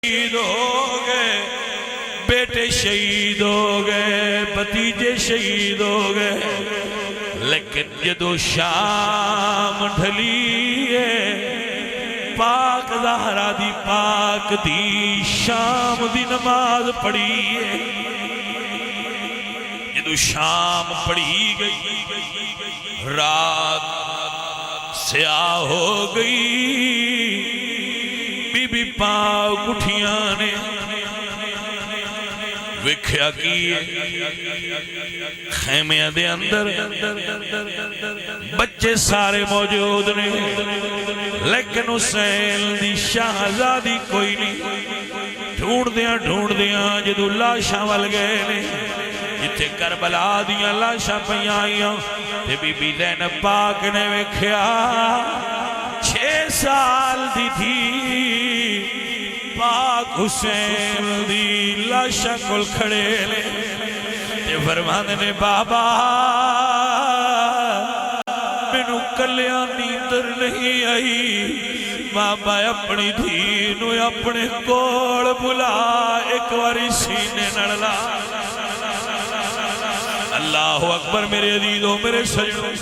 شہید ہو گئے، بیٹے شہید ہو گئے، بھتیجے شہید ہو گئے، لیکن جدو شام ڈھلی ہے پاک زہرا دی پاک دی شام دی نماز پڑھی ہے۔ جدو شام پڑھی گئی رات سیاہ ہو گئی، بی بی پاک اٹھیاں نے وکھیا کی خیمیاں دے اندر بچے سارے موجود نے، لیکن حسین دی شہزادی کوئی نہیں۔ ڈھونڈ دیاں جدو لاشاں ول گئے نے، جتھے کربلا دیاں لاشاں پیاں آئیاں، تے بی بی زینب پاک نے وکھیا 6 سال دی تھی، پاک حسین دی لاشاں کول کھڑے لے، تے فرماندے نے بابا مینوں کلیاں نیندر نہیں آئی، بابا اپنی دھی نو اپنے کول بلا، ایک واری سینے نال لا۔ اللہ اکبر میرے عزیزوں، میرے سجنوں،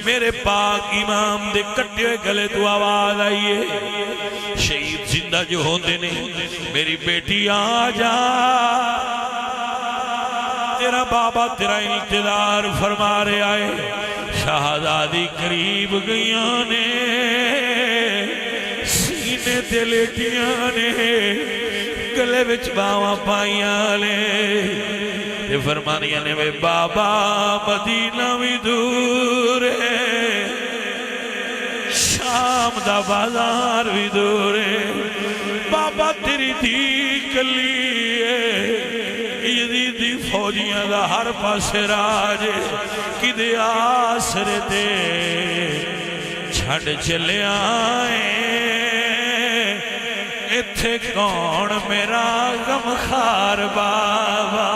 میرے پاک امام دے کٹے ہوئے گلے تو آواز آئیے، شہید زندہ جو ہوندے نے، میری بیٹی آ جا، تیرا بابا تیرا انتظار فرما رہے آئے۔ شہزادی قریب گئیاں نے، سینے تے لیٹیاں نے، گلے وچ باواں پائیاں نے، تے فرمانیاں نے میں بابا مدینہ بھی دور ہے، شام دا بازار بھی دور ہے، بابا تیری دھی کلی ہے، یزیدی فوجیاں دا ہر پاس راج، کدے آسرے دے چھڑ چلے آئیں، اتھے کون میرا غمخار بابا،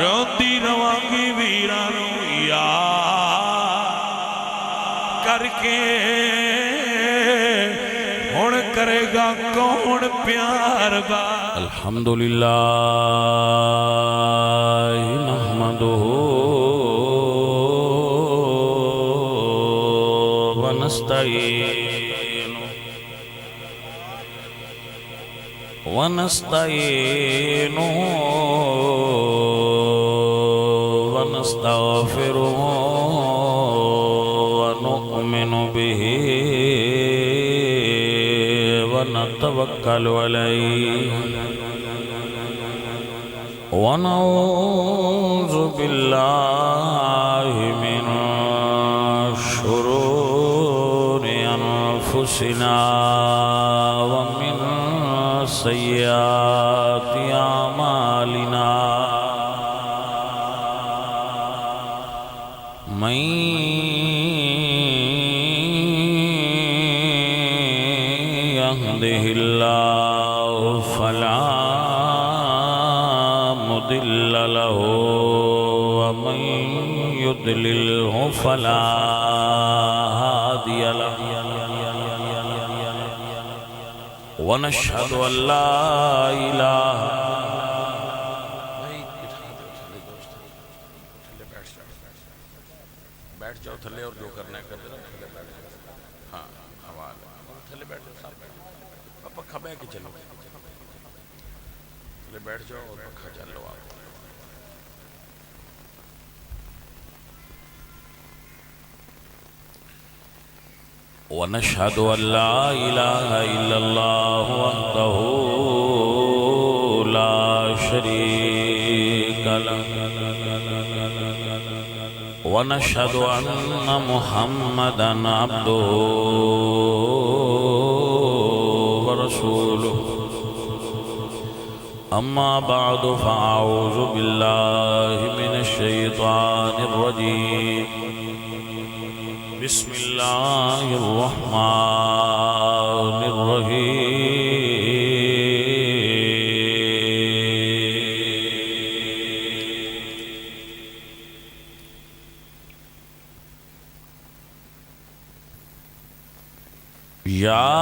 روندی روانگی ویرانو یاد کر کے، ہون کرے گا کون پیار بابا۔ الحمدللہ نحمدہ ونستعینہ ونستغفرہ ونؤمن بہ ونتوکل علیہ ونعوذ باللہ من شرور انفسنا ومن سیئات اعمالنا، من يهده الله فلا مضل له ومن يضلله فلا هادي له، ونشهد أن لا إله بیٹھ جاؤ تھلے، اور جو کرنا ہے کرتے رہو، تھلے بیٹھ جاؤ، ہاں حوال ہے، تھلے بیٹھ جاؤ، ساتھ بیٹھ جاؤ، پکھا بہ کے چلو، تھلے بیٹھ جاؤ اور پکھا چلو آپ۔ ونشهد أن لا إله إلا الله وحده لا شريك له، ونشهد أن محمدًا عبده ورسوله، أما بعد فأعوذ بالله من الشيطان الرجيم، بسم اللہ الرحمن الرحیم۔ یا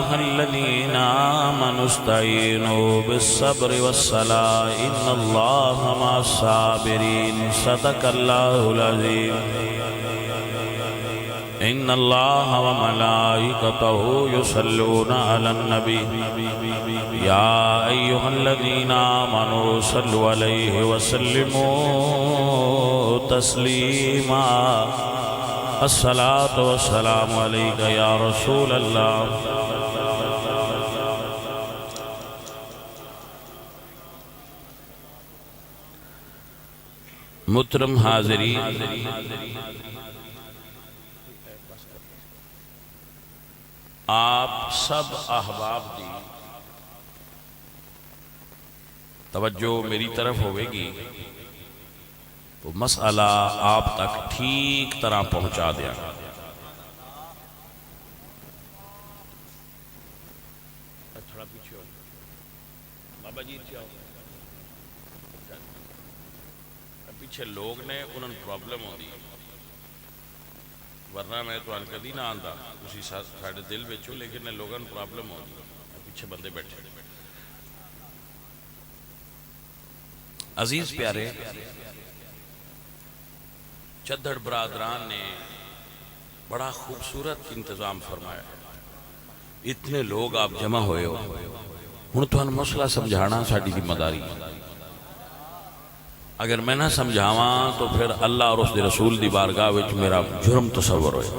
أيها الذين آمنوا استعينوا بالصبر والصلاة إن الله مع الصابرين صدق الله العظيم إن الله وملائكته يصلون على النبي يا أيها الذين آمنوا صلوا عليه وسلموا تسليما الصلاة والسلام عليك يا رسول الله محترم حاضرین، آپ سب احباب دی توجہ میری طرف ہوئے گی تو مسئلہ آپ تک ٹھیک طرح پہنچا دیا. تھوڑا پیچھے ہو بابا جی، پیچھے لوگ نے انہوں پرابلم ہو دی، ورنہ میں تو کدی نہ آندا اسی ساڑھے دل بچوں، لیکن لوگوں پرابلم ہو دی، پیچھے بندے بیٹھے. عزیز پیارے، چدڑ برادران نے بڑا خوبصورت انتظام فرمایا. اتنے لوگ آپ جمع ہوئے ہو، ہن تھانوں مسئلہ سمجھانا ساڈی ذمہ داری. اگر میں نہ سمجھاواں تو پھر اللہ اور اس دے رسول دی بارگاہ وچ میرا جرم تصور ہوئے.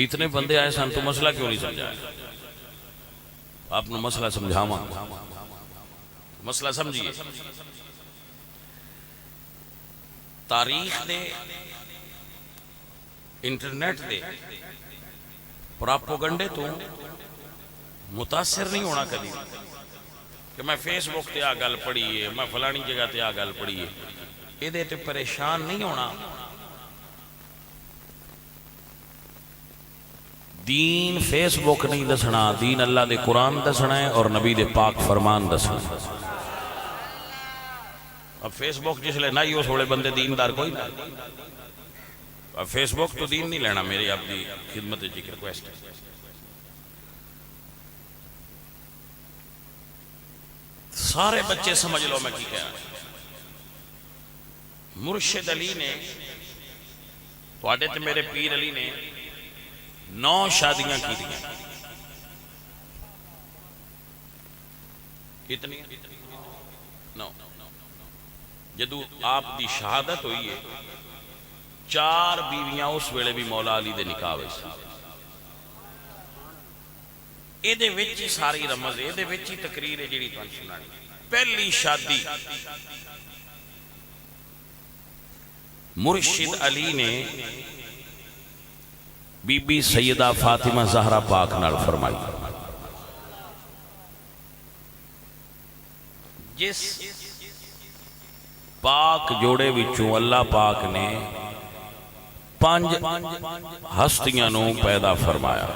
اتنے بندے آئے سن تو مسئلہ کیوں نہیں سمجھایا؟ آپ نے مسئلہ سمجھاواں، مسئلہ سمجھیے. تاریخ دے، انٹرنیٹ دے پراپوگنڈے تو متاثر نہیں ہونا کبھی کہ میں فیس بک تے آ گل پڑھی ہے، میں فلانی جگہ تے آ گل پڑھی ہے، یہ دے تے پریشان نہیں ہونا. دین فیس بک نہیں دسنا، دین اللہ دے قرآن دسنا ہے اور نبی دے پاک فرمان دسنا. اب فیس بک جس لئے نہ ہی اس وڑے بندے دیندار کوئی نہ. اب فیس بک تو دین نہیں لینا، میری آپ دی خدمت جی کی ریکویسٹ ہے. سارے بچے سمجھ لو میں کی کہہ رہا ہوں. مرشد علی نے تے میرے پیر علی نے 9 شادیاں کی دیا. کتنی؟ 9. جدو آپ دی شہادت ہوئی ہے 4 بیویاں اس ویلے بھی مولا علی دے نکاح ہوئے سی. اے دے وچ ہی ساری رمز، اے دے وچ ہی تقریر ہے جڑی تانوں سنانی. پہلی شادی مرشد علی نے بی بی سیدہ فاطمہ زہرا پاک نال فرمائی. جس پاک جوڑے وچوں اللہ پاک نے 5 ہستیاں نو پیدا فرمایا.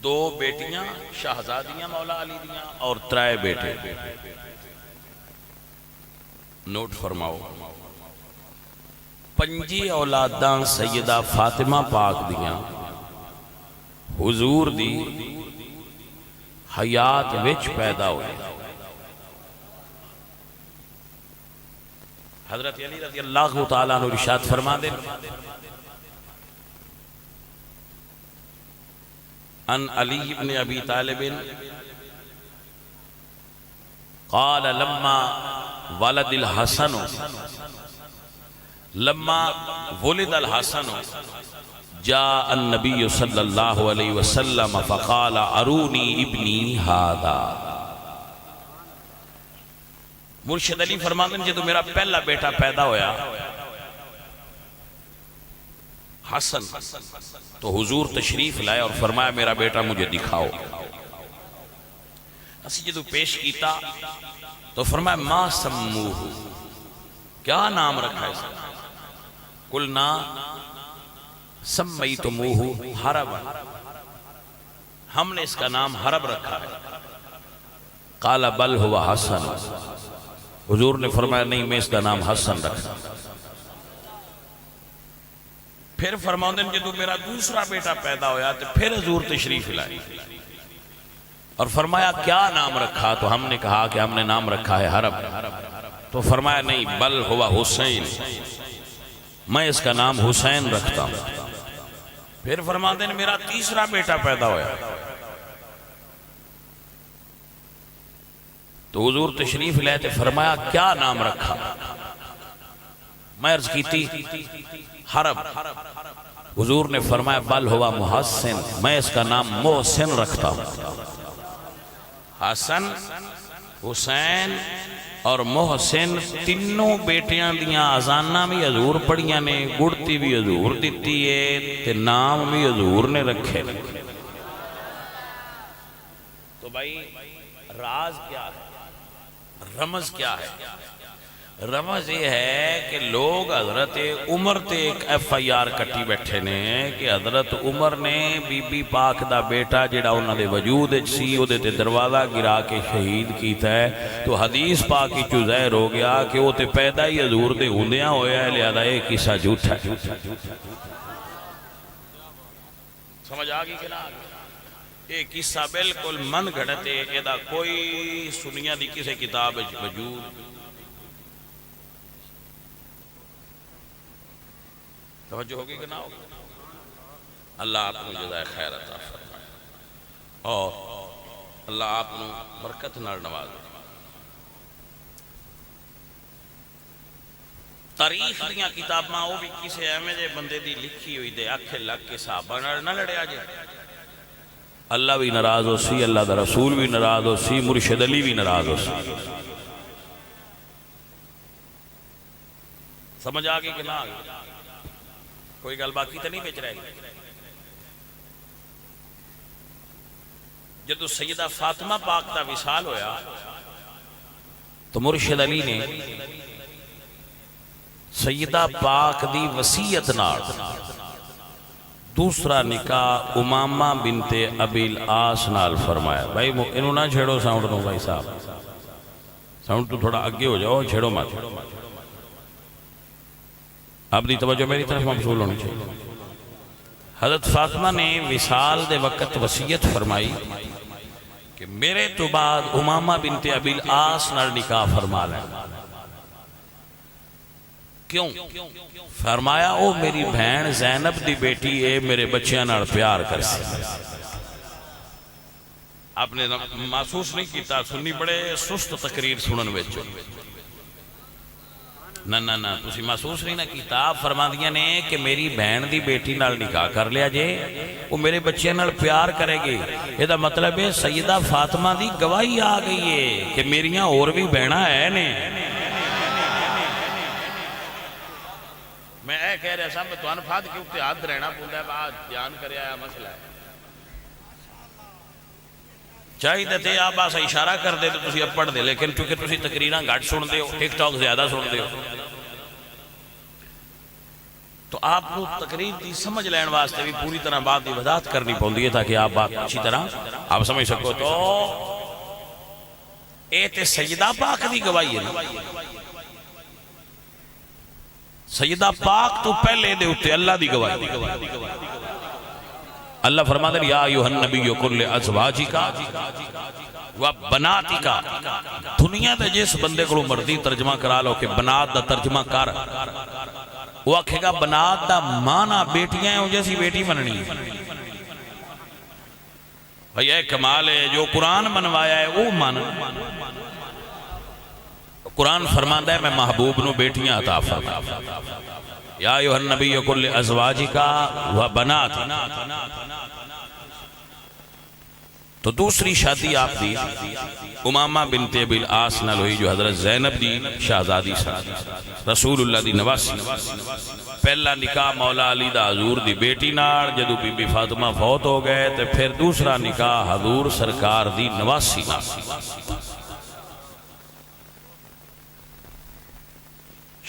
2 بیٹیاں شہزادیاں مولا علی دیاں اور 3 بیٹے. نوٹ فرماؤ، 5 اولاداں سیدہ فاطمہ پاک دیاں حضور دی حیات وچ پیدا ہوئے. حضرت علی رضی اللہ تعالیٰ عنہ ارشاد فرما دے ان علی ابن ابی طالب قال لما ولد الحسن جاء النبی صلی اللہ علیہ وسلم فقال ارونی ابنی ہذا. مرشد علی فرماتے ہیں جدو میرا پہلا بیٹا پیدا ہویا حسن تو حضور تشریف لائے اور فرمایا میرا بیٹا مجھے دکھاؤ. اسی جدو پیش کیتا تو فرمایا ما سموہ، کیا نام رکھا ہے اس کا؟ قلنا سمیتموہ حربا، ہم نے اس کا نام حرب رکھا ہے. قال بل ہوا حسن، حضور نے فرمایا نہیں میں اس کا نام حسن رکھا. پھر فرماؤں دن جدو میرا دوسرا بیٹا پیدا ہویا تو پھر حضور تشریف لائے اور فرمایا کیا نام رکھا؟ تو ہم نے کہا کہ ہم نے نام رکھا ہے حرب. تو فرمایا نہیں، بل ہوا حسین، میں اس کا نام حسین رکھتا ہوں. پھر فرماتے ہیں میرا تیسرا بیٹا پیدا ہویا تو حضور تشریف لے تے فرمایا کیا نام رکھا؟ میں عرض کی تھی حرب. حضور نے فرمایا بل ہوا محسن، میں اس کا نام محسن رکھتا ہوں. حسن، حسین اور محسن تینوں بیٹیاں دیاں آزانہ بھی حضور پڑھیاں نے، گڑتی بھی حضور دیتی ہے تے نام بھی حضور نے رکھے. تو بھائی راز کیا ہے؟ رمز کیا ہے؟ رمز یہ ہے کہ لوگ حضرت عمر تے ایک ایف آئی آر کٹی بیٹھے نے کہ حضرت عمر نے بی بی پاک دا بیٹا جڑا انہاں دے وجود سی او دے تے دروازہ گرا کے شہید کیتا ہے. تو حدیث پاک کی چو ظاہر ہو گیا کہ وہ تے پیدا ہی حضور دے ہوندیاں ہویا ہے، لہذا ایک قصہ جھوٹا ہے. سمجھ آگئی کہ نہ؟ ایک قصہ بالکل من گھڑتے، ایدہ کوئی سنیا دی کسے کتاب وجود. توجہ ہوگی کہ نہ ہوگی؟ اللہ آپ کو جزائے خیر عطا فرمائے اور اللہ آپ کو برکت نال نوازے. تاریخ دیاں کتاباں وہ بھی کسے ایمیں دے بندے دی لکھی ہوئی دے آکھے لگ کے صحابہ نہ لڑے آجے. اللہ بھی ناراض ہو سی، اللہ دا رسول بھی ناراض ہو سی، مرشد علی بھی ناراض ہو سی. سمجھ آگئی کہ نہ آگئی؟ کوئی گل باقی تو نہیں بیچ رہے گی. جدو سیدہ فاطمہ پاک دا وصال ہویا تو مرشد علی نے سیدہ پاک دی وصیت نال دوسرا نکاح امامہ بنت ابی العاص نال فرمایا. بھائی انہوں نہ چھیڑو ساؤنڈ نو، بھائی صاحب ساؤنڈ تو تھوڑا آگے ہو جاؤ، چھیڑو مات. آپ دی توجہ میری طرف مبذول ہونی چاہیے. حضرت فاطمہ نے وصال دے وقت وصیت فرمائی کہ میرے تو بعد امامہ بنت ابی العاص نال نکاح فرما لیں. کیوں؟ فرمایا او میری بہن زینب دی بیٹی ہے، میرے بچیاں نال پیار کر سی. آپ نے محسوس نہیں کیتا؟ سنی بڑے سست تقریر سنن وچ نہ تسی محسوس نہیں نہ کیتا. فرما دیاں نے کہ میری بہن دی بیٹی نال نکاح کر لیا جے، وہ میرے بچے نال پیار کرے گی. یہ دا مطلب ہے سیدہ فاطمہ دی گواہی آ گئی ہے کہ میریاں اور بھی بہناں ہے نے. میں اے کہہ رہا صاحب میں تو انفاد کے اوپر ہاتھ رہنا پوندا ہے، بعد جان کرے آیا مسئلہ ہے. چاہیے تھے آپ آسا اشارہ کر دے تو تسی اب پڑھ دے، لیکن چونکہ تسی تقریراں گھٹ سن دے ہو، ٹک ٹاک زیادہ سن دے ہو، تو آپ کو تقریر دی سمجھ لین واسطے بھی پوری طرح بات دی وضاحت کرنی پوندی ہے تاکہ آپ بات اچھی طرح آپ سمجھ سکو. تو اے تے سیدہ پاک دی گواہی ہے. سیدہ پاک تو پہلے دے ہوتے اللہ دی گواہی. اللہ فرما دے یا ایوہ النبی کل ازواجکا و بناتکا. دنیا دے جس بندے کو مردی ترجمہ کرا لو کہ بنات دا ترجمہ کر، وہ آکھے گا بنات دا مانا بیٹیاں ہیں جیسی بیٹی مننی. بھئی اے کمال ہے، جو قرآن منوایا ہے وہ من. قرآن فرماندہ ہے میں محبوب نو بیٹیاں عطا فرما. یا ایوہ النبی کل ازواجکا و بناتکا. تو دوسری شادی آپ دی امامہ بنت ابی العاص نال ہوئی جو حضرت زینب دی شہزادی سا رسول اللہ دی نواسی. پہلا نکاح مولا علی دا حضور دی بیٹی نال، جدو بی بی فاطمہ فوت ہو گئے تے پھر دوسرا نکاح حضور سرکار دی نواسی نال.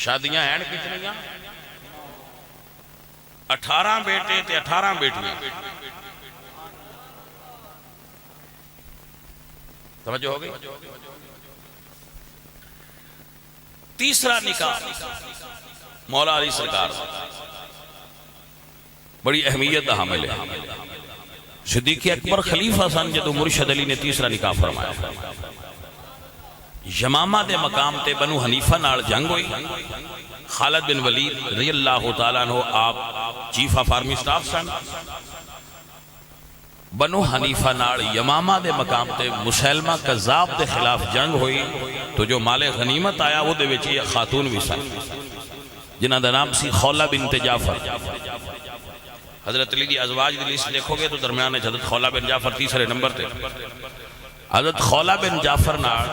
شادیاں ہیں کتنیاں؟ 18 بیٹے تے 18 بیٹیاں. توجہ ہو گئی؟ تیسرا نکاح مولا علی سرکار. بڑی اہمیت دا حامل ہے. صدیق اکبر خلیفہ سن جدو مرشد علی نے تیسرا نکاح فرمایا. یمامہ دے مقام تے بنو حنیفہ نال جنگ ہوئی. خالد بن ولید رضی اللہ تعالیٰ عنہ آپ چیف آف آرمی سٹاف سن. بنو حنیفہ نال یمامہ دے مقام تے مسلمہ کذاب دے خلاف جنگ ہوئی تو جو مال غنیمت آیا وہ دے وچ یہ خاتون بھی سن جنہ دا نام سی خولہ بنت جعفر. حضرت علی دی ازواج دی لسٹ دیکھو گے تو درمیان ہے حضرت خولہ بن جعفر تیسرے نمبر تے. حضرت خولہ بن جعفر نال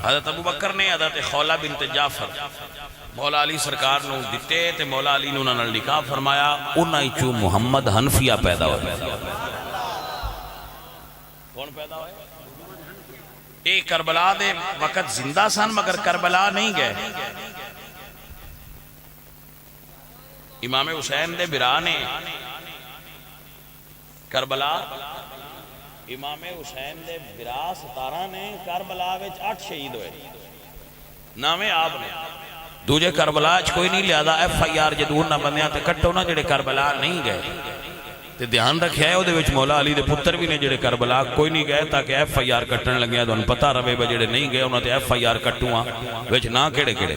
حضرت ابو بکر نے حضرت خولہ بنت جعفر مولا علی سرکار نو دتے تے مولا علی نو نال نکاح فرمایا. انہاں وچوں محمد حنفیہ پیدا ہوئے. کون پیدا ہوئے؟ ایک کربلا دے وقت زندہ سن مگر کربلا نہیں گئے. امام حسین دے برا نے کربلا امام حسین دے برا 17 نے کربلا وچ 8 شہید ہوئے. نامے آپ نے دوجے کربلا چ کوئی نہیں لیا. ایف آئی آر جدو انہاں بندیاں تے کٹو نا جڑے کربلا نہیں گئے تے دھیان رکھیا ہے او دے وچ مولا علی دے پتر بھی نے جڑے کربلا کوئی نہیں گئے تاکہ ایف آئی آر کٹن لگیا تو پتہ رہے بے جڑے نہیں گئے انہاں تے ایف آئی آر کٹواں وچ نہ کیڑے کیڑے.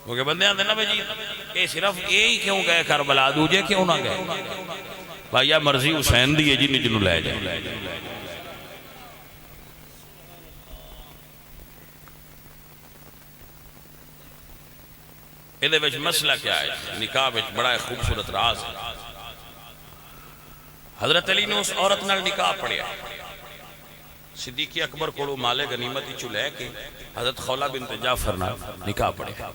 کیونکہ بندیاں دے نا بھائی جی اے صرف یہی کیوں گئے کربلا دوجے کیوں نہ گئے. بھائی مرضی حسین دی ہے جی نجنو لے جائے. یہ مسئلہ کیا ہے؟ نکاح بڑا خوبصورت راز ہے. حضرت علی نے اس عورت نال نکاح پڑھیا. صدیق اکبر کو مال غنیمت چو لے کے حضرت خولہ بنت جعفر نال نکاح پڑھیا.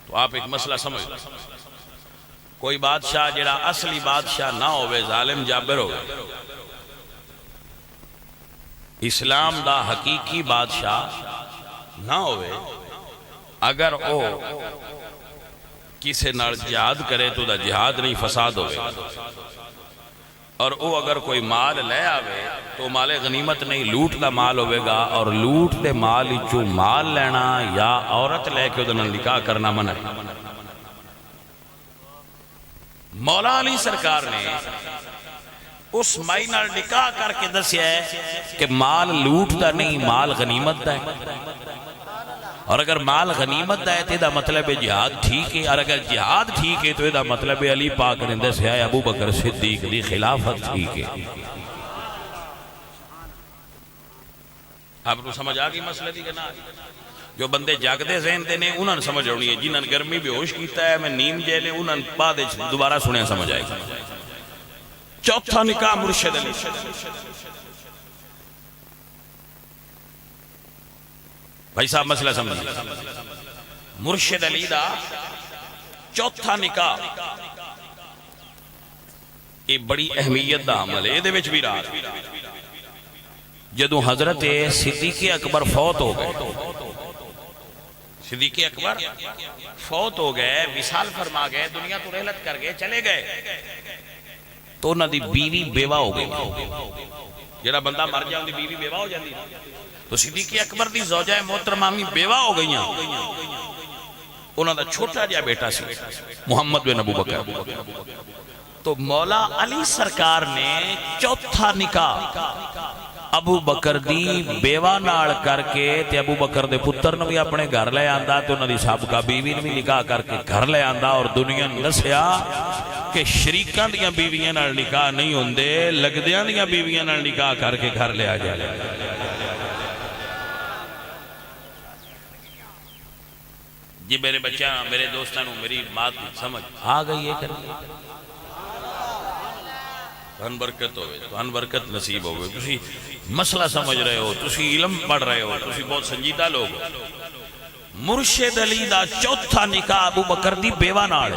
تو آپ ایک مسئلہ سمجھ لیں. کوئی بادشاہ جڑا اصلی بادشاہ نہ ہوئے ظالم جابر ہوئے. اسلام دا حقیقی بادشاہ نہ ہوئے اگر او کسے نال جہاد کرے تو دا جہاد نہیں فساد ہوئے. اور او اگر کوئی مال لے آوے تو مال غنیمت نہیں لوٹ دا مال ہوئے گا. اور لوٹ دے مال چو مال لینا یا عورت لے کے ادھر نکاح کرنا منع. مولا علی سرکار نے اس مائی نال نکاح کر کے دسیا ہے کہ مال لوٹ دا نہیں مال غنیمت دا ہے. اور اگر مال غنیمت دا ہے تو دا مطلب ہے جہاد ٹھیک ہے. اور اگر جہاد ٹھیک ہے تو دا مطلب ہے علی پاک نے دسیا ہے ابو بکر صدیق دی خلافت ٹھیک ہے. آپ کو سمجھ آگئی مسئلہ دی کہ نہ؟ جو بندے جاگدے ذہن دے نے انہوں نے سمجھ ہونی ہے. جنہوں نے گرمی بے ہوش کیتا ہے میں نیم جیلے انہوں نے بعد دوبارہ سنیں سمجھ آئے گا. چوتھا نکاح مرشد علی. بھائی صاحب مسئلہ سمجھیں. مرشد علی دا چوتھا نکاح یہ بڑی اہمیت دا عمل ہے. یہ بھی رات جدو حضرت صدیق اکبر فوت ہو گئے. صدیق اکبر فوت ہو گئے وصال فرما گئے دنیا تو رحلت کر گئے چلے گئے تو انہاں دی بیوی بیوہ ہو گئی. جڑا بندہ مر جائے ان دی بیوی بیوہ ہو جاندی. تو صدیق اکبر دی زوجہ محترمہ بیوہ ہو گئیاں. انہاں دا چھوٹا جہا بیٹا سی محمد بن ابو بکر. تو مولا علی سرکار نے چوتھا نکاح ابو بکر دی بیوہ نال کر کے تے ابو بکر دے پتر نے بھی اپنے گھر لے آندا تے انہاں دی سابقہ بیوی نے بھی نکاح کر کے گھر لے آندا. اور دنیا نے دسیا کہ شریکاں دیاں بیویاں نال نکاح نہیں ہوندے لگدیاں دیاں بیویاں نال نکاح کر کے گھر لے آ جائے. جی میرے بچیاں میرے دوستاں نو میری بات سمجھ آ گئی ہے. ہن برکت ہوئے تو ہن برکت نصیب ہوئے. تسی مسئلہ سمجھ رہے ہو تسی علم پڑھ رہے ہو تسی بہت سنجیدہ لوگ ہو. مرشد علی دا چوتھا نکاح ابو بکر دی بیوہ نال.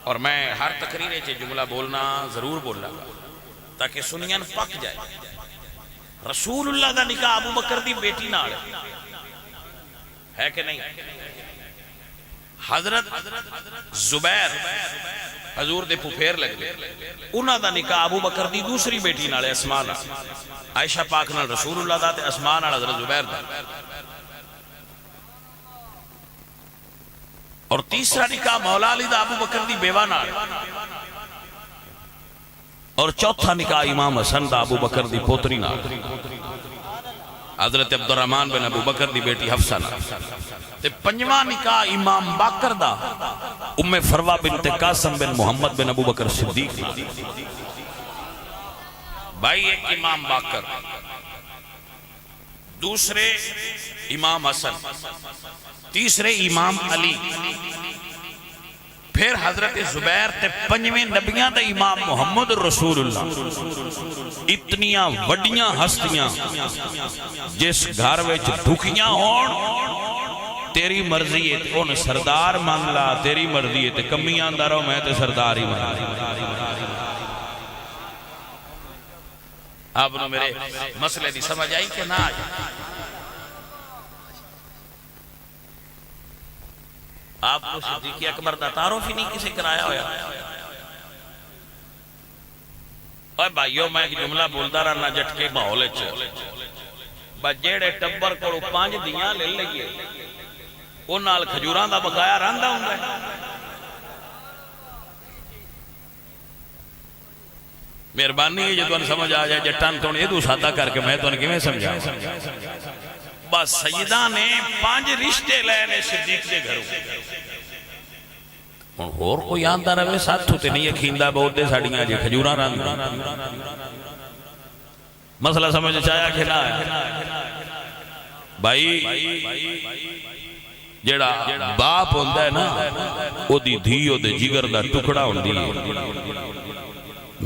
اور میں ہر تقریرے چے جملہ بولنا ضرور بولنا گا تاکہ سنین پک جائے. رسول اللہ دا نکاح ابو بکر دی بیٹی نال ہے کہ نہیں؟ حضرت زبیر حضور دے پھوپھیر لگ گئے. انہاں دا نکاح ابو بکر دی دوسری بیٹی نال اسماء نال. عائشہ پاک نال رسول اللہ دا تے اسماء نال حضرت زبیر دا. اور تیسرا نکاح مولا علی دا ابو بکر دی بیوہ نال، اور چوتھا نکاح امام حسن دا ابو بکر دی پوتری نال، حضرت عبد الرحمن بن ابو بکر دی بیٹی حفصہ نال، تے پنجواں نکاح امام باقر دا ام فروہ بنت قاسم بن محمد بن ابو بکر صدیق نال۔ بھائی ایک امام باقر، دوسرے امام حسن، تیسرے امام علی، پھر حضرت زبیر تے پنجویں نبیاں دا امام محمد رسول اللہ۔ اتنیاں وڈیاں ہستیاں جس گھر وچ دکھیاں ہون، تیری مرضی ہے ان سردار مان لا، تیری مرضی ہے تے کمیاں اندر ہو، میں تے سردار ہی مان لا۔ آپ نے میرے مسئلے دی سمجھ آئی کہ نہ آئی؟ آپ کو صدیق اکبر دا تعارف ہی نہیں کسی کرایا ہویا۔ اوہ بھائیو، میں ایک جملہ بولتا رہنا جھٹکے ماحول جیڑے ٹبر کو 5 دیاں لے لئیے، وہ نال کھجوراں دا بقایا رہندا ہوندا ہے۔ مہربانی ہے جو تمہیں سمجھ آ جائے، جٹان تو یہ سادہ کر کے میں تمہیں کیویں سمجھا۔ بس سیدہ نے 5 رشتے لے نے صدیق دے گھروں، ہن ہور کوئی آندا رہے ساتھ تے نہیں یقیندا بہت دے ساڑیاں جے کھجوراں رنگ۔ مسئلہ سمجھ چاہیا کہ نہ بھائی؟ جیڑا باپ ہوندا ہے نا، او دی دھی او دے جگر دا ٹکڑا ہوندی ہے۔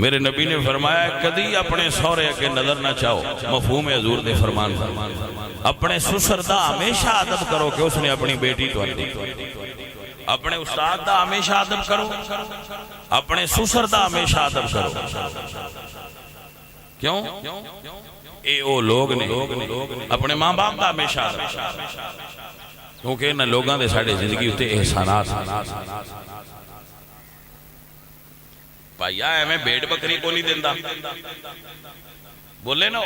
میرے نبی نے فرمایا کدی اپنے سورے کے نظر نہ چاہو، مفہوم حضور دے فرمان۔ اپنے سسر دا ہمیشہ ادب کرو کہ اس نے اپنی بیٹی تو دی، اپنے استاد دا ہمیشہ ادب کرو، اپنے سسر دا ہمیشہ ادب کرو۔ کیوں؟ اے او لوگ نے اپنے ماں باپ دا ہمیشہ ادب، کیونکہ انہاں لوگاں دے ساڑے زندگی ہوتے احسانات۔ بھائیہ ہے میں بیڑ بکری کو نہیں دیندہ، بولے نا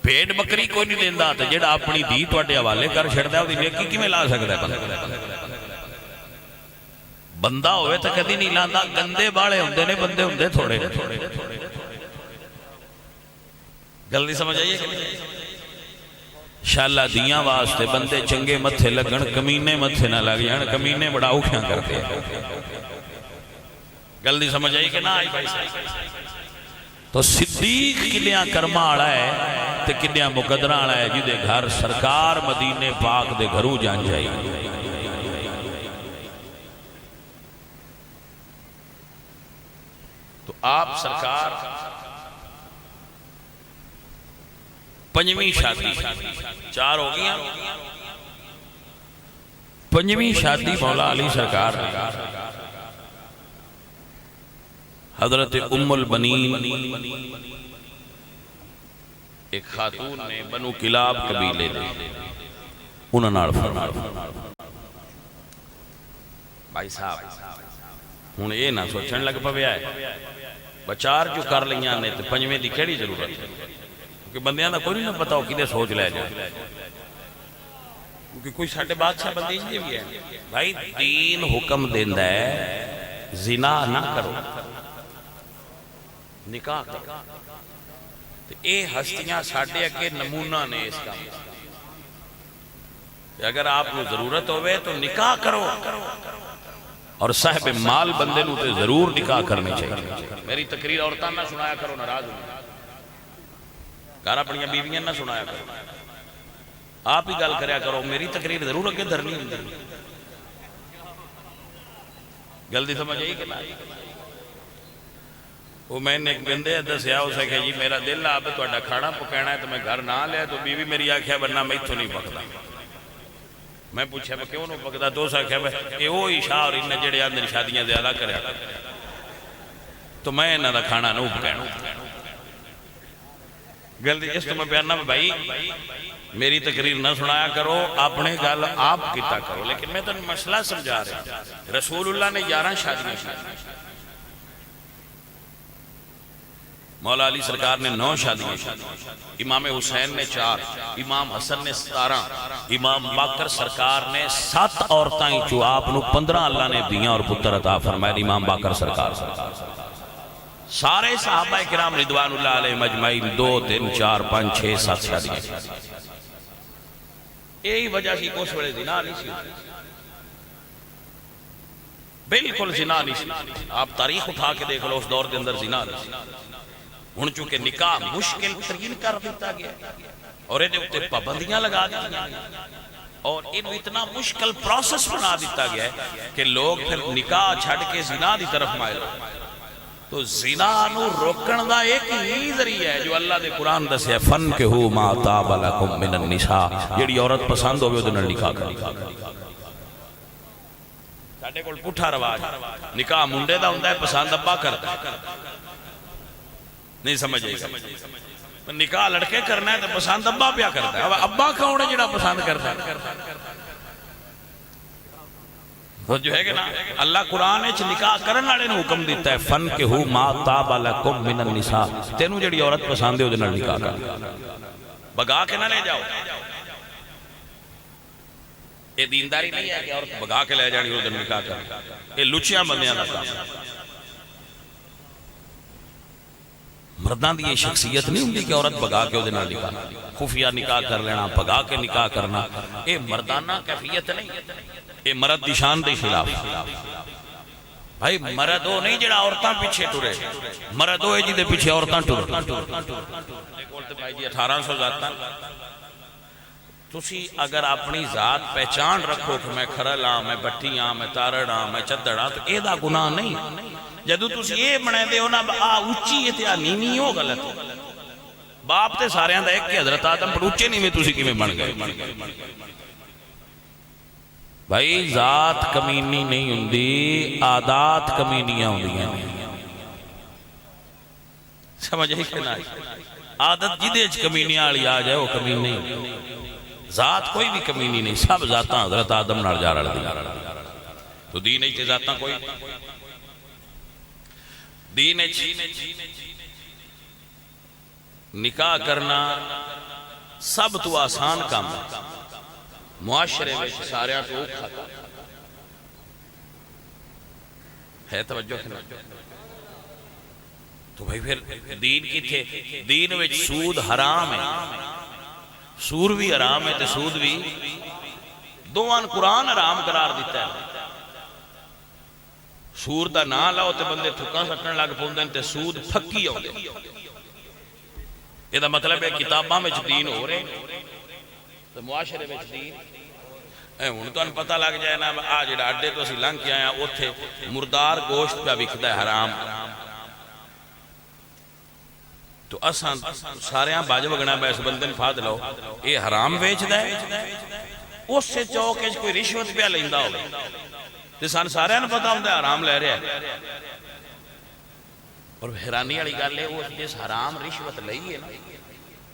بیڑ بکری کو نہیں دیندہ، تو جیڑا اپنی دی تو اٹھے حوالے کر چھڑتا ہے، وہ نیکی کی میں لا سکتا ہے؟ بندہ ہوئے تو کدی نہیں لاندہ، گندے باڑے ہوندے نے، بندے ہوندے تھوڑے۔ گل نہیں سمجھ آئیے کہ شاءاللہ دیاں واسطے بندے چنگے متھے لگن، کمینے متھے نہ لگ جان، کمینے بڑا اوکھیاں کرتے ہیں۔ گل نہیں سمجھ آئی کہ نہ آئی بھائی صاحب؟ تو صدیق کنیاں کرما آڑا ہے تے کنیاں مقدرہ آڑا ہے جی دے گھر سرکار مدینے پاک دے گھروں جان جائی۔ تو آپ سرکار پنجویں شادی، 4 ہو گیا، پنجویں شادی مولا علی سرکار حضرت ام البنین ایک خاتون نے بنو کلاب قبیلے دے انہاں نال فرمایا۔ بھائی صاحب ہن اے نہ سوچن لگ پویا ہے بچار جو کر لیاں نے تے پنجویں دی کیڑی ضرورت ہے، کیونکہ بندیاں دا کوئی نہیں پتا ہو کدے سوچ لے جائے، کیونکہ کوئی ساڈے بادشاہ بندے جی بھی ہے۔ بھائی دین حکم دیندا ہے زنا نہ کرو، نکاح کرو۔ اے ہستیاں ساڑھے اگے نمونہ نے اس کا، اگر آپ کو ضرورت ہوئے تو نکاح کرو، اور صاحب مال بندے نو تے ضرور نکاح کرنی چاہیے۔ میری تقریر عورتاں نہ سنایا کرو، ناراض ہوئی گھر اپنی بیویاں نہ سنایا کرو، آپ ہی گل کریا کرو، میری تقریر ضرور اگے دھرنی ہوندی۔ جلدی سمجھ آئی کہ نہ؟ وہ میں نے ایک بندے دسیا اسے کہ جی میرا دل آپ تہاڈا کھانا پکانا ہے تو میں گھر نہ لیا، تو بیوی میری آکھیا ورنہ میں اتھوں نہیں پکدا۔ میں پوچھا میں کیوں نہیں پکدا، تو اس آکھیا اے وہ عشاء اور انہیں جڑے اندر شادیاں زیادہ کریا تو میں انہاں دا کھانا نہ پکانا۔ گل اس تو میں بیاننا بھائی میری تقریر نہ سنایا کرو، اپنے گل آپ کیتا کرو، لیکن میں تمہیں مسئلہ سمجھا رہا۔ رسول اللہ نے 11 شادیاں کی، مولا علی سرکار نے 9 شادیاں، امام حسین نے 4، امام حسن نے 17، امام باقر سرکار نے 7 عورتاں جو آپ نو 15 اللہ نے دیاں اور پتر عطا فرمائے امام باقر سرکار۔ سارے صحابہ کرام رضوان اللہ علیہ مجمعین 2 3 4 5 6 7 شادیاں۔ یہی وجہ سی کہ اس ویلے زنا نہیں سی، بالکل زنا نہیں سی۔ آپ تاریخ اٹھا کے دیکھ لو، اس دور کے اندر زنا نہیں سی۔ ہن چونکہ نکاح مشکل ترین کر دیتا گیا اور یہ اتنے پابندیاں لگا دی اور انہوں اتنا مشکل پروسیس بنا دیتا گیا ہے کہ لوگ پھر نکاح چھڑ کے زنا دی طرف مائل ہو۔ تو زنا نو روکن دا ایک ہی ذریعہ ہے جو اللہ دے قرآن دسے ہے، فَنْكِحُوا مَا طَابَ لَكُم مِّنَ النِّسَاءِ، جیڑی عورت پسند ہوگی وہ نال نکاح کرو۔ ساڈے کول پٹھا رواج، نکاح منڈے دا ہوندا ہے، پسند ابا کردا ہے، نہیں سمجھ آئی؟ نکاح لڑکے کرنا ہے تو پسند ابا پیا کرتا ہے۔ اب ابا کون ہے جڑا پسند کرتا ہے؟ وہ جو ہے کہ نا اللہ قرآن ہے نکاح کرن والے نو حکم دیتا ہے، فَنْكِحُوا مَا طَابَ لَكُم مِّنَ النِّسَاءِ، تینوں جڑی عورت پسند ہے وہ نال نکاح کر، بگا کے نہ لے جاؤ۔ یہ دینداری نہیں ہے کہ عورت بگا کے لے جانی وہ نکاح کر، یہ لچیاں بندیاں دا کام۔ مردان دی یہ شخصیت نہیں ہوندی کہ عورت بگا کے وہ نال نکاح، خفیہ نکاح کر لینا، بگا کے نکاح کرنا، یہ مردانہ کیفیت نہیں، یہ مرد دی شان دے خلاف۔ بھائی مرد ہو نہیں جڑا عورتاں پیچھے ٹرے، مرد ہو جی دے پیچھے عورتاں ٹرے۔ بھائی جی 1800 ذاتاں، تسی اگر اپنی ذات پہچان رکھو کہ میں کھرل ہاں، میں بٹی ہاں، میں تارڑ ہاں، میں چدڑ ہاں، تو اے دا گناہ نہیں۔ جدو تسی یہ بنے دے ہو نا اچھی اتیا نیمی ہو غلط ہو۔ باپ تے سارے دا ایک کہ حضرت آدم پر اچھے نہیں میں تسی کی میں بن گئے۔ بھائی ذات کمینی نہیں ہوندی، عادات کمینیاں ہوندیاں۔ سمجھ ہے کہ نہیں؟ عادت جدے کمینیاں والی آ جائے وہ کمین نہیں، ذات کوئی بھی کمینی نہیں، سب ذاتاں حضرت آدم نال جا رڑ دی۔ تو دین ہے ذاتاں کوئی دین ہے نکاح کرنا سب تو آسان کام معاشرے میں سارے تو کھاتا ہے۔ توجہ کرنا تو بھائی پھر دین کی تھے، دین میں سود حرام ہے، سور بھی حرام ہے تے سود بھی، دوان قرآن حرام قرار دیتا ہے۔ سور دا نہ لاؤ تے بندے تھکاں سکن لگ پوندے تے سود پھکی ہو دے۔ یہ دا مطلب ہے کتاباں میں دین ہو رہے تو معاشرے میں دین ہن تو پتہ لگ جائے نا آ جڑا اڈے تو اسی لنگ کے آیا اوتھے مردار گوشت پہ وکدا ہے حرام، تو اساں ساریاں باج وگنا بیس بندن فاد لو یہ حرام ویچدا ہے، اس سے چوک وچ کوئی رشوت پہ لیندا ہوے تے سان سارے نوں پتہ ہوندا حرام لے رہا ہے۔ اور حیرانی والی گل ہے وہ جس حرام رشوت لئی ہے نا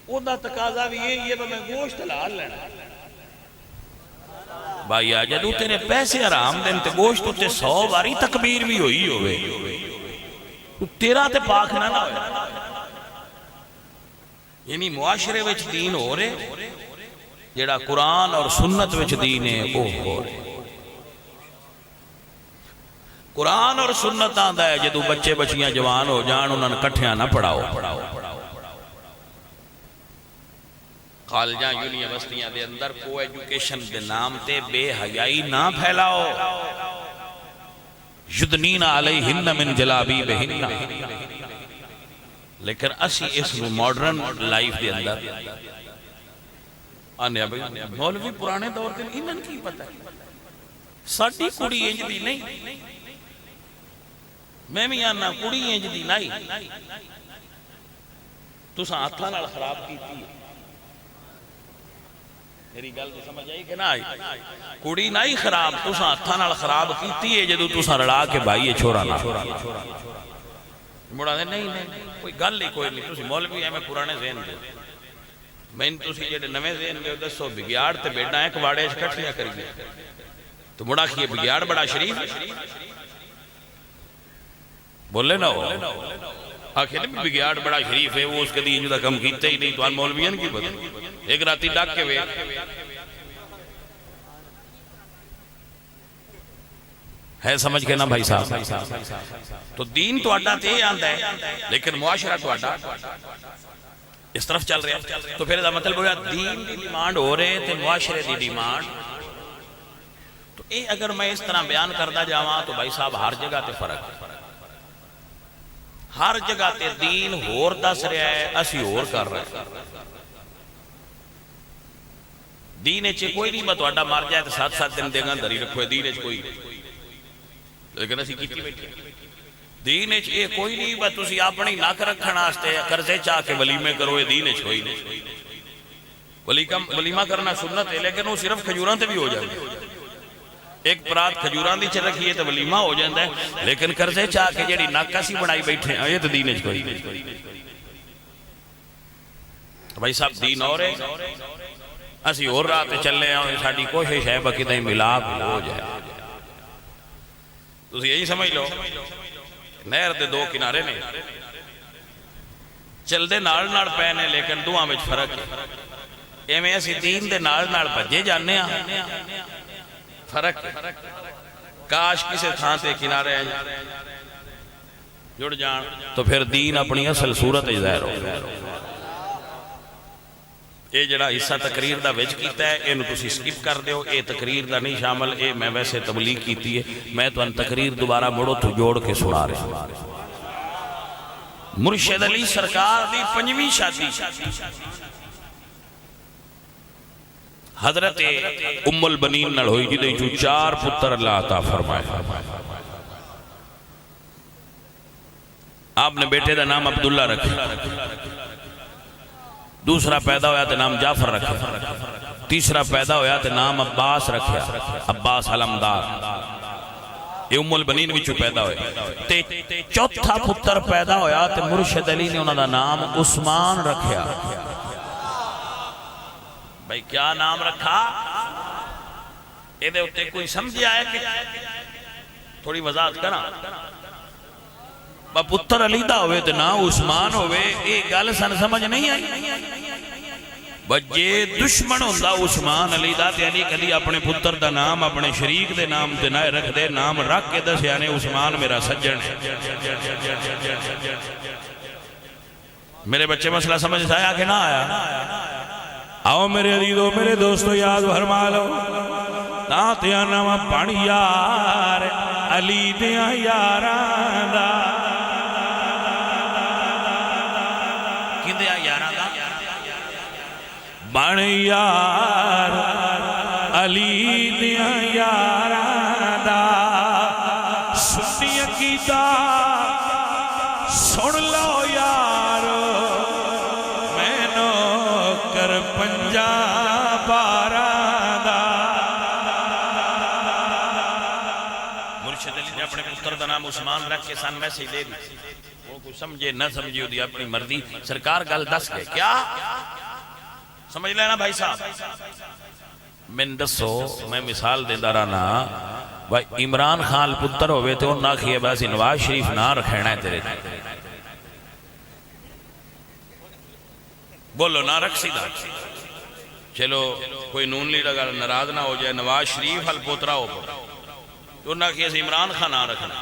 او دا تقاضا بھی یہی ہے میں گوشت حلال لینا۔ بھائی آ جدوں تیرے پیسے حرام دین تے گوشت تے 100 باری تکبیر بھی ہوئی ہوئے تیرا تے پاک نہ نہ ہوئے۔ یعنی معاشرے وچ دین ہو رہے جڑا قرآن اور سنت وچ دین ہے وہ ہو رہے۔ قرآن اور سنت آندا ہے جدو بچے بچیاں جوان ہو جان انہاں نے کٹھیاں نہ پڑھاؤ۔ کالجاں یونیورسٹیاں دے اندر کو ایجوکیشن دے نام تے بے حیائی نہ پھیلاؤ۔ یدنین علیہن من جلابیبہن، لیکن اسی اس ماڈرن لائف دے اندر آنے بھائی مولوی پرانے دور کے انہاں کی پتہ ہے ساڈی کڑی انج دی نہیں، میں بھی آنا کڑی انج دی نہیں، تساں ہاتھاں نال خراب کیتی ہے۔ میری گل دی سمجھ آئی کہ نہ آئی؟ کڑی نہیں خراب، تساں ہاتھاں نال خراب کیتی ہے جدوں تساں رڑا کے بھائی چھوڑا نہ مڑا دے نہیں کوئی گل ہی کوئی نہیں، تسی مولوی ایویں پرانے ذہن دے، میں تسی جڑے نویں ذہن دے دسو بگیاڑ تے بیڑاں ایک واڑے وچ کٹھیاں کریے تو مڑا کیے بگیاڑ بڑا شریف بولے نہ ہو آخر بگیاڑ بڑا شریف ہے وہ اس کے دیئے جو دا کم کیتے ہی نہیں تو آن مولویان کی پتہ ایک راتی ڈاک کے وے ہے سمجھ کے نا بھائی صاحب تو دین تو اڈا تے آندہ ہے لیکن معاشرہ تو اڈا اس طرف چل رہے ہیں تو پھر دا مطلب ہوا دین دی ڈیمانڈ ہو رہے تے معاشرے دی ڈیمانڈ تو اے اگر میں اس طرح بیان کردہ جاواں تو بھائی صاحب ہر جگہ تے فرق ہے ہر جگہ تے دین ہور دس رہا ہے اسی ہور کر رہے ہیں دین اچھے کوئی نہیں بات اڈا مار جائے تو 7 دن دے گا دری رکھو ہے دین اچھے کوئی لیکن اسی کیتی بیٹھے دین اچھے کوئی نہیں بات اسی اپنی ناک رکھنا آستے کرزے چاہ کے ولیمے کرو ہے دین اچھے کوئی نہیں ولیمہ کرنا سنت ہے لیکن وہ صرف کھجوران تے بھی ہو جائے ایک پرات کھجوران دی چل رکھی ہے تو ولیمہ ہو جاندہ ہے لیکن کرزے چاہ کے جیڑی ناکہ سی بڑھائی بیٹھے ہیں یہ تو دین اچھے کوئی بھائی صاحب دین اور ہے اسی اور رات چلے ہیں ساڑھی کوشش ہے باقی دیں ملاب ہو جائے تو یہی سمجھ لو نہر دے دو کنارے نے چل دے نال نال پہنے لیکن دعا میں فرق ہے ایمیں اسی دین دے نال نال بجے جانے ہیں فرق ہے کاش کسے تھانتے کنارے جڑ جان تو پھر دین اپنی اصل صورت ظاہر ہو یہ جڑا حصہ تقریر دا وچ کیتا ہے انہوں تسی سکپ کر دیو اے تقریر دا نہیں شامل اے میں ویسے تبلیغ کیتی ہے میں تو ان تقریر دوبارہ مڑو تو جوڑ کے سنا رہے ہیں مرشد علی سرکار دی 5ویں شادی حضرت ام البنین نل ہوئی جی جو 4 پتر اللہ عطا فرمائے آپ نے بیٹے دا نام عبداللہ رکھا دوسرا پیدا ہویا تو نام جعفر رکھا تیسرا پیدا ہویا تو نام عباس رکھا عباس علمدار یہ ام البنین وچو پیدا ہوئے چوتھا پتر پیدا ہویا تو مرشد علی نے انہوں دا نام عثمان رکھا بھائی کیا نام رکھا یہ دے اتے کوئی سمجھیا ہے کہ تھوڑی وضاحت کرنا پتر علی دا ہوئے تو نا عثمان ہوئے ایک گل سن سمجھ نہیں آئی بجے دشمن ہوندہ عثمان علی دا تے علی کدی اپنے پتر دا نام اپنے شریک دے نام تے نہ رکھ دے نام رکھ کے دس یعنی عثمان میرا سجن ہے میرے بچے مسئلہ سمجھ آیا کہ نہ آیا آؤ میرے عزیزو میرے دوستو یاد فرما لو تاتیا نام پانی یار علی دیا یاران دا بن یار علی دیا یاران دا سنی عقیدہ سن لو یار میں نوکر پنجاب باران دا مرشد علی نے اپنے پتر دا نام عثمان رکھ کے سن میسیج دے دی وہ کوئی سمجھے نہ سمجھے ہو دی اپنی مرضی سرکار گل دس گئے کیا سمجھ لینا بھائی صاحب میں دسو میں مثال دے دارانا بھائی عمران خان پتر ہوئے تھے انہاں کھئے باسی نواز شریف نہ رکھنا ہے تیرے بولو نہ رکھ سیدھا چلو کوئی نون لی لگا ناراض نہ ہو جائے نواز شریف حل پوترا ہو تو انہاں کھئے سے عمران خان نہ رکھنا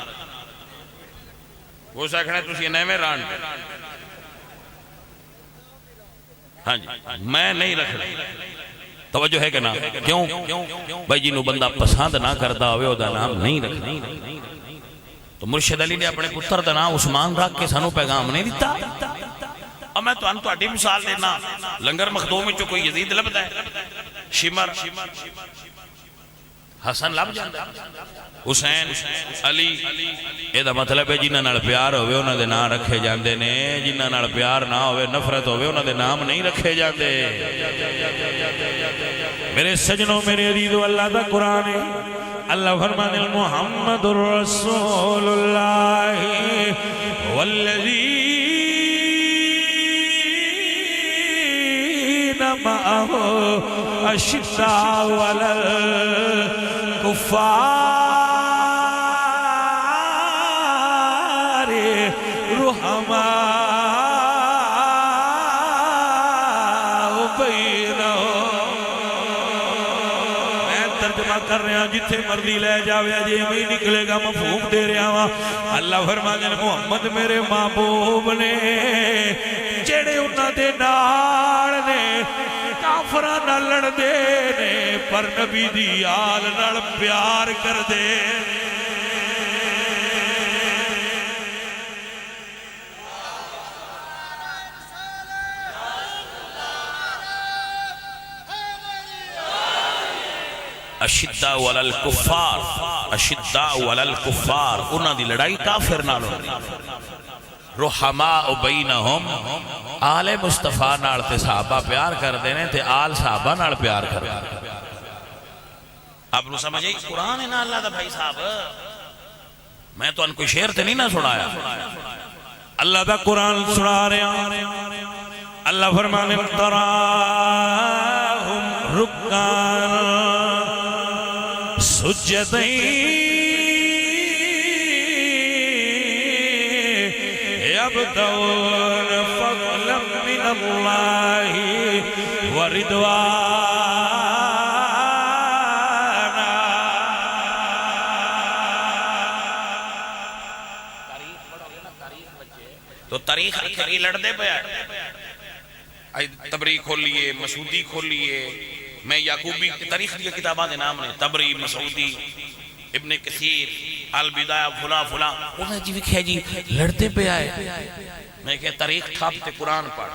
وہ سکھنے تُسی نئے میں ران پہ ہاں جی میں نہیں رکھ رہا توجہ ہے کہ نا کیوں بھائی جنہوں بندہ پسند نہ کردہ ہوئے وہ دا نام نہیں رکھنا تو مرشد علی نے اپنے پتر دا نام عثمان رکھ کے سانو پیغام نہیں دیتا اب میں تو انتو اڈی مثال دینا لنگر مخدوم میں جو کوئی یزید لبدا ہے شمر حسن لب جاندہ حسین علی یہ دا مطلب ہے جنہاں نال پیار ہوئے انہاں دے نام رکھے جاندے نے جنہاں نال پیار نہ ہوئے نفرت ہوئے انہاں دے نام نہیں رکھے جاندے میرے سجنوں میرے عزیزو اللہ دا قرآن ہے اللہ فرمانے محمد رسول اللہ والذین معه اشداء علی الکفار رحماء بینہم. میں ترجمہ کر رہا ہوں جتھے مرضی لے جاوے جی میں نکلے گا مفہوم دے رہا ہوں. اللہ فرماتے ہیں محمد میرے محبوب نے جڑے انہاں دے نال نے کافراں نال لڑدے نے پر نبی دی آل نال پیار کردے. اشداء علی الکفار، اشداء علی الکفار، انہاں دی لڑائی کافر نال ہوندی. رحماء بینہم، آل مصطفیٰ نال تے صحابہ پیار کردے نے تے آل صحابہ نال پیار کردے. آپ نو سمجھ آئی قرآن ہے نا اللہ دا بھائی صاحب. میں تو ان کو شعر تے نہیں نہ سنایا، اللہ دا قرآن سنا رہے ہیں. اللہ فرمانے تراہم رکان سجدین یبتغون فضلا من اللہ ورضوانا. تو تاریخ اکھری لڑدے پہ آئے. تبری کھولیے، مسعودی کھولیے، میں یعقوبی تاریخ دی کتاباں دے نام نے تبری، مسعودی، ابن کثیر، البدایہ، فلاں فلاں. انہیں جی لکھا جی لڑتے پہ آئے. میں کہ تاریخ تھاپتے قرآن پڑھ.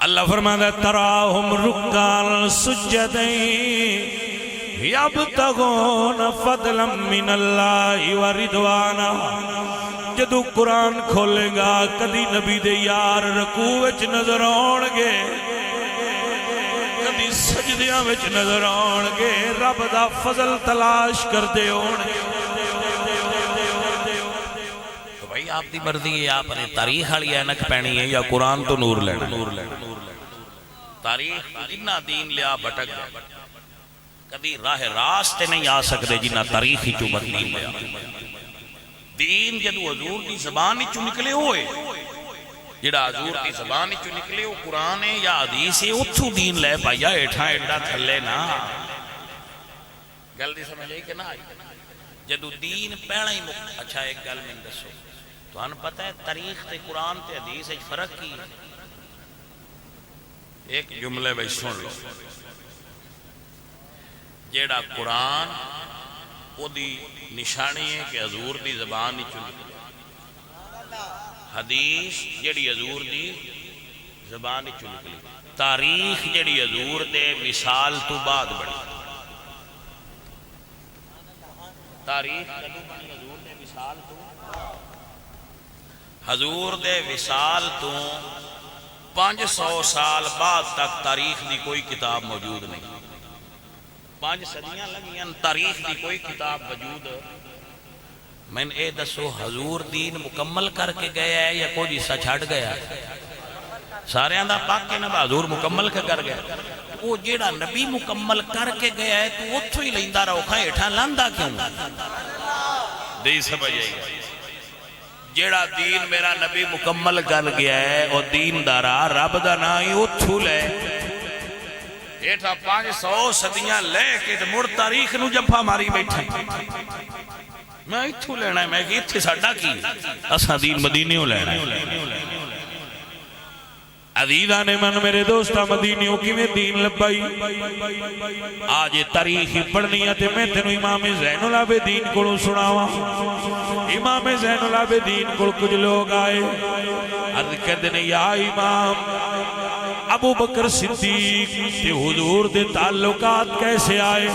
اللہ فرماتا ہے تراہم رکان سجدین یبتغون فضلا من اللہ ورضوانا. جدو قرآن کھولے گا کدی نبی دے یار رکوع وچ نظر آن گے، کدی سجدیاں وچ نظر آن گے، رب دا فضل تلاش کردے ہون گے. تو بھائی آپ دی مرضی ہے، آپ نے تاریخ والی اینک پہنی ہے یا قرآن تو نور لینا. تاریخ جنہ دین لیا بھٹک گئے، کبھی راہ راست نہیں آ سکتے جنہ تاریخ ہی چو بدلی لیا. دین جدو حضور دی زبان ہی چو نکلے ہوئے، جڑا حضور دی زبان ہی چو نکلے ہو قرآن ہے یا حدیث ہے، اتھو دین لے پایا. ایٹھا ایڈا تھلے نا گل دی سمجھ آئی کہ نہ آئی. جدو دین پہلا ہی اچھا ایک گل میں دسو تو ہن پتہ ہے تاریخ تے قرآن تے حدیث ہے فرق کی. ایک جملے بھائی سن لو، جیڑا قرآن او دی نشانی ہے کہ حضور دی زبان ہی چنی. حدیث جیڑی حضور دی زبان ہی چنی. تاریخ جیڑی حضور دے وصال تو بعد بڑی. تاریخ جدو بنی حضور دے وصال تو، حضور دے وصال تو 500 سال بعد تک تاریخ دی کوئی کتاب موجود نہیں. 5 صدیاں لگیاں تاریخ دی کوئی کتاب وجود. میں نے اے دسو حضور دین مکمل کر کے گیا ہے یا کوئی حصہ چھڑ گیا ہے؟ سارے آندہ پاک کے نبی حضور مکمل کر گیا. وہ جیڑا نبی مکمل کر کے گیا ہے تو اتھو ہی لیندہ رہو کھائیں اٹھا لاندہ کیوں؟ دے سمجھ آئی گا. جیڑا دین میرا نبی مکمل کر گیا ہے اور دین دارا رب دا نائی اتھو لے. ایٹھا 500 صدیاں لے کے مڑ تاریخ نو جمپا ماری بیٹھا. میں اتھو لینا ہے، میں کہ اتھے ساڑھا کی اسا دین مدینیوں لینا ہے. عزیزان من میرے دوستہ مدینیوں کی میں دین لبائی. آج تاریخی پڑھنی ہے میں تینوں امام زین العابدین کو سناوا. امام زین العابدین کو کچھ لوگ آئے عرض کر دینے یا امام ابو بکر صدیق تے حضور دے تعلقات کیسے آئے؟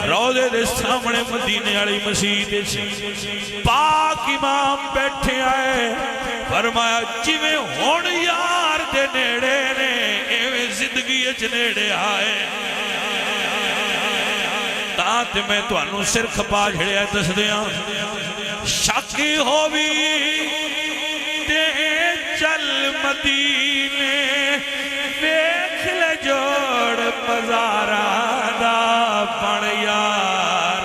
روضے دے سامنے مدینے والی مسجد پاک امام بیٹھے آئے. فرمایا جویں ہن یار دے نیڑے نے ایویں زندگی اچ نیڑے آئے. تاں تے میں تانوں سر کھپا جھڑیا دس دیاں شک ہووی تے چل مدینے ویکھ لے جوڑ بازارا دا بن یار.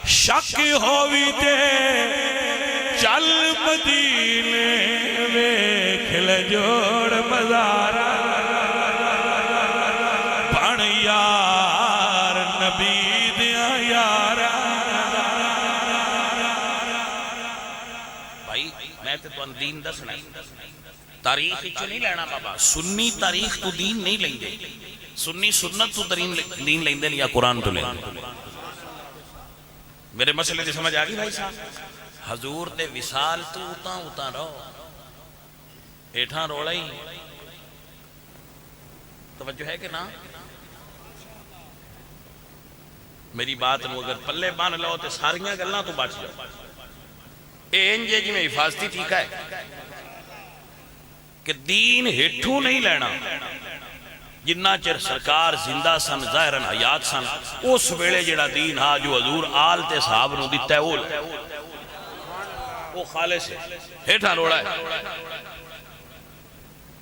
شک ہووی تے چل مدینے ویکھ لے جوڑ مزارا بن یار نبی دیا یارا بھائی میں تے تو دین دسنا تاریخ چو نہیں لینا بابا سنی تاریخ تو دین نہیں لیں دے سنی سنت تو دین لیں دے یا قرآن تو لیں دے میرے مسئلے دی سمجھ آگئی بھائی صاحب حضور دے وصال تو اتاں رہو ایٹھاں روڑا ہی توجہ ہے کہ نا میری بات نو اگر پلے بان لو تے ساریاں گلنا تو بچ جاؤ اے انجے جی میں حفاظتی ٹھیکہ ہے کہ دین ہٹھوں نہیں لینا جنہ چر سرکار زندہ سن ظاہرن حیات سن اس ویلے جڑا دین ہا جو حضور آل تے صحاب نو دیتا ہے وہ خالص ہے ہیٹھاں روڑا ہے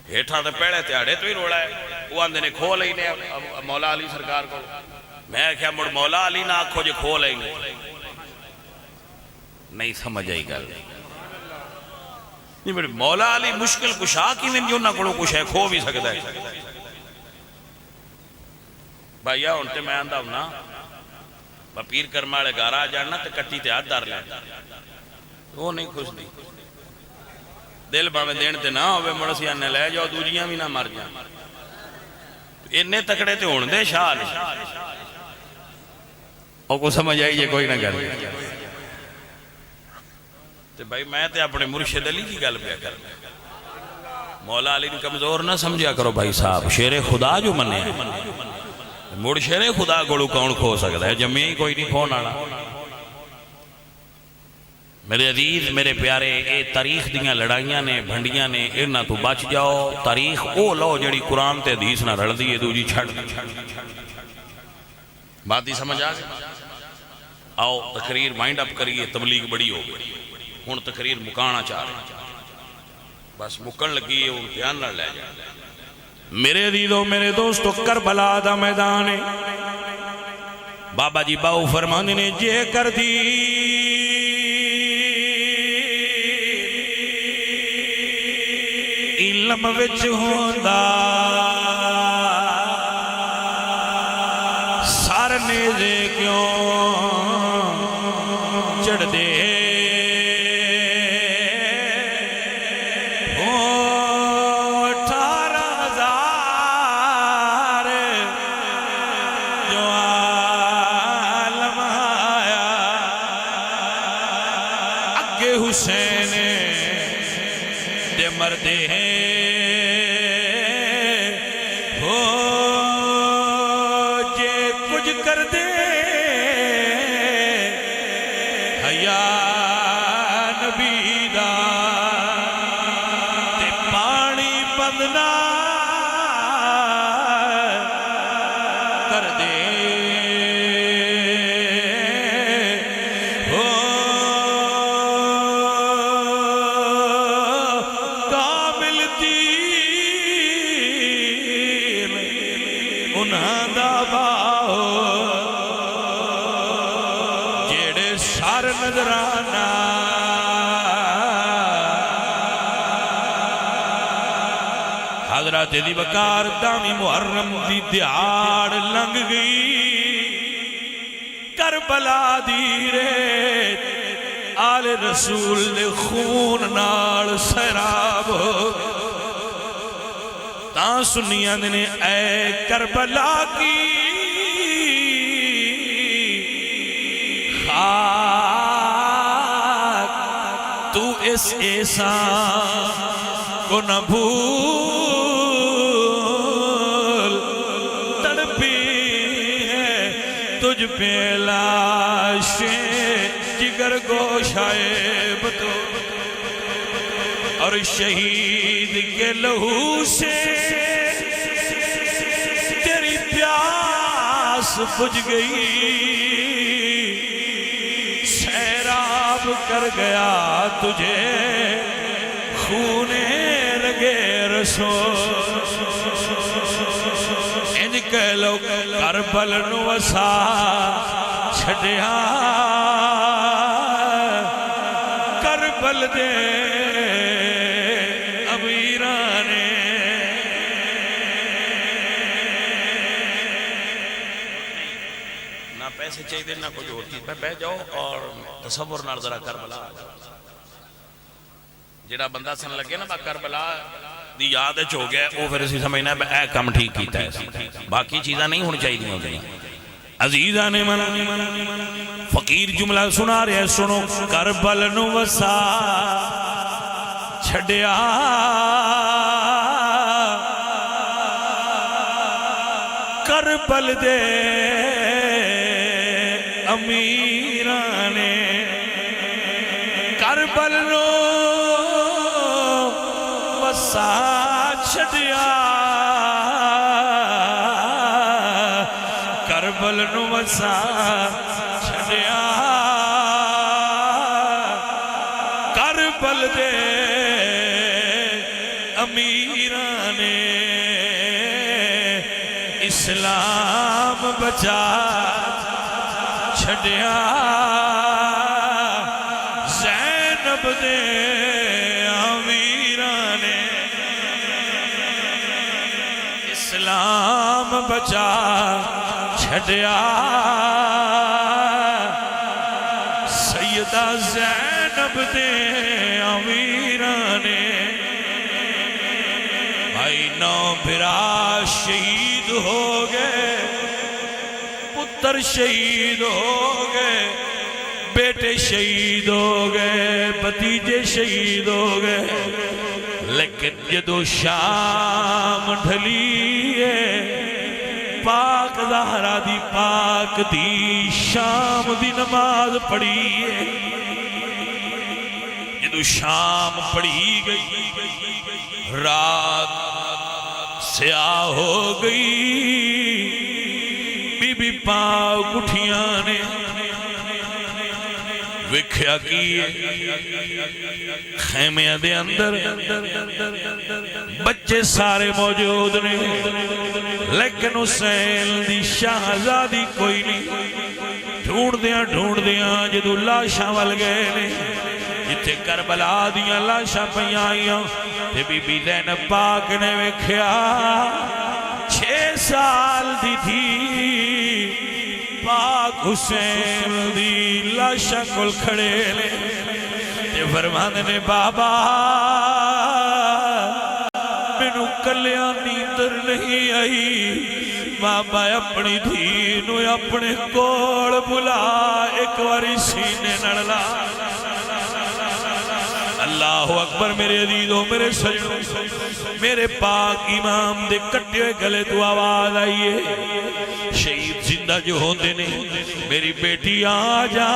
ہیٹھاں تے پیڑے تے آڑے تو ہی روڑا ہے وہ آندے نے کھول ہی نے مولا علی سرکار کو میں کہا مڑ مولا علی نہ آکھو جے کھول ہی نہیں سمجھ آئی گل نہیں میرے مولا علی مشکل کشا کی میں جو نہ کڑو کچھ ہے کھو بھی سکتا ہے بھائی انتے میں آندھا ہونا پیر کرمالے گارا جاننا تے کٹی تے ہاتھ دار لیں وہ نہیں خوش دی دل باویں دین تے نہ ہوئے مڑسی آنے لے جاؤ دوجیاں بھی نہ مر جائیں انہیں تکڑے تے ہون دے شاہ لے اور کو سمجھ آئی جے کوئی نہ گل تے بھائی میں تے اپنے مرشد علی کی گل پہ کرنا مولا علی کمزور نہ سمجھا کرو بھائی صاحب شیر خدا جو منے مڑ شیر خدا گوڑو کون کھو سکتا ہے جمعی ہی کوئی نہیں کھون آنا میرے عزیز میرے پیارے اے تاریخ دیاں لڑائیاں نے بھنڈیاں نے انہاں تو بچ جاؤ تاریخ او لو جڑی قرآن تے حدیث نہ رل دیئے دو جی چھڑ بات ہی سمجھ آ گئی آؤ تقریر مائنڈ اپ کریے تبلیغ بڑی ہو گئی ہون تقریر مکانا چاہ رہے بس مکن لگی ہے ان پیان نہ لے جائے میرے عزیزو میرے دوستو کربلا دا میدان ہے بابا جی باؤ فرمانے نے جے کر دی علم وچ ہوندا سار نیزے کیوں چڑھ دے حسین دے مردے ہو جے کچھ کر دے حیا نبی دا تے پانی بندنا کر دے جیڑے سار نظرانا حضرت دی بکار دامی محرم دی دیار لنگ گئی کربلا دی ریت آل رسول دے خون نال سیراب ہو تاں سنیاں نے اے کربلا کی تو اس احسان کو نہ بھول تڑپی ہے تجھ پہ لاشیں جگر گوشائے بتو اور شہید کے لہو سے تیری پیاس بجھ گئی سیراب کر گیا تجھے خون رگے رسول ان کے لوگ کربل نو وسا چھڑیا اتنے چاہیے نہ کچھ اور چیز بہ جاؤ اور تصور نال ذرا کربلا جڑا بندہ سن لگے نا کربلا دی یاد ہو گیا وہ پھر اسی سمجھنا اے کام ٹھیک کیتا ہے باقی چیزاں نہیں ہونی چاہیے ہوندی عزیزان من فقیر جملہ سنا رہے سنو کربل نو وسا چھڑیا کربل دے امیرانے کربل نو وسا چھڑیا کربل نو وسا چھڑیا کربل دے امیرانے اسلام بچا چھڑیا زینب دے امیرانے اسلام بچا چھڑیا سیدہ زینب دے امیرانے بھائی نو بھرا شہید ہو گئے پتر شہید ہو گئے بیٹے شہید ہو گئے بھتیجے شہید ہو گئے لیکن جدو شام ڈھلی ہے پاک زہرا دی پاک دی شام دی نماز پڑھی ہے جدو شام پڑھی گئی رات سیاہ ہو گئی بی بی پاک اٹھیاں نے وکھیا کیے خیمیاں دے اندر بچے سارے موجود نے لیکن حسین دی شہزادی کوئی نہیں ڈھونڈ دیاں جدو لاشاں ول گئے نے جتھے کربلا دیاں لاشاں پیاں آئیاں تے بی بی زینب پاک نے وکھیا 6 سال دی تھی پاک حسین دی لاشاں کول کھڑے لے تے فرماندے نے بابا مینوں کلیاں نیندر نہیں آئی بابا اپنی دھی نو اپنے کول بلا ایک واری سینے نال لا اللہ اکبر میرے عزیزوں میرے سجنوں میرے پاک امام دے کٹے ہوئے گلے تو آواز آئیے شہید زندہ جو ہوندے نے میری بیٹی آ جا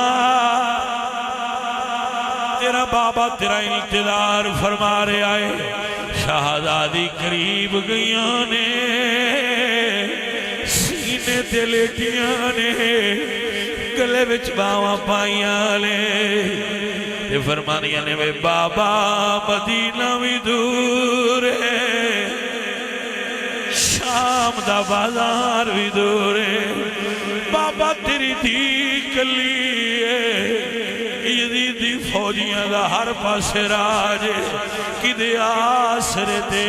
تیرا بابا تیرا انتظار فرما رہے آئے شہزادی قریب گئیاں نے سینے تے لیٹیاں نے گلے وچ باواں پائیاں نے تے فرمانیاں نے وے بابا مدینہ بھی دور ہے شام دا بازار بھی دور ہے بابا تیری دھی کلی ہے یزیدی فوجیاں دا ہر پاس راج کدے آسرے دے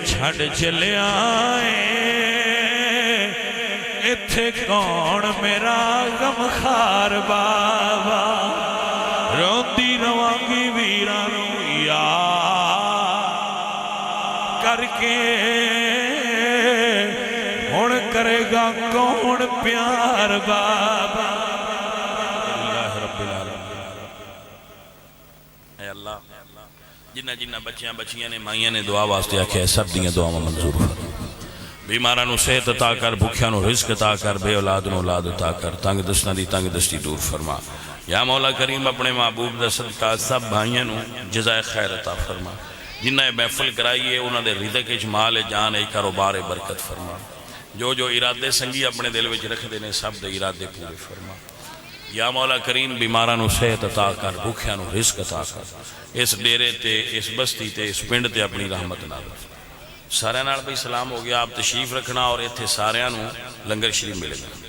چھڑ چلے آئیں اتھے کون میرا غمخار بابا روندی روانگی ویرانو یاد کر کے ہون کرے گا کون پیار بابا اللہ رب العالمین اے اللہ جنہ جنہ بچیاں نے مائیاں نے دعا واسطے آکھے سب دیاں دعا منظور فرما بیماراں نو صحت عطا کر بھوکیاں نو رزق عطا کر بے اولاد نو اولاد عطا کر تنگ دستاں دی تنگ دستی دور فرما یا مولا کریم اپنے محبوب دا صدقہ سب بھائیاں نو جزائے خیر عطا فرما جنہ محفل کرائیے انہاں دے رزق وچ مال جان کاروبار برکت فرما جو جو ارادے سنگی اپنے دل وچ رکھ دینے سب دے ارادے پورے فرما یا مولا کریم بیماراں نو صحت عطا کر بھوکیاں نو رزق عطا کر اس ڈیرے تے اس بستی تے اس پنڈ تے اپنی رحمت نال سارے نال بھی سلام ہو گیا آپ تشریف رکھنا اور ایتھے سارے نو لنگر شریف ملے گا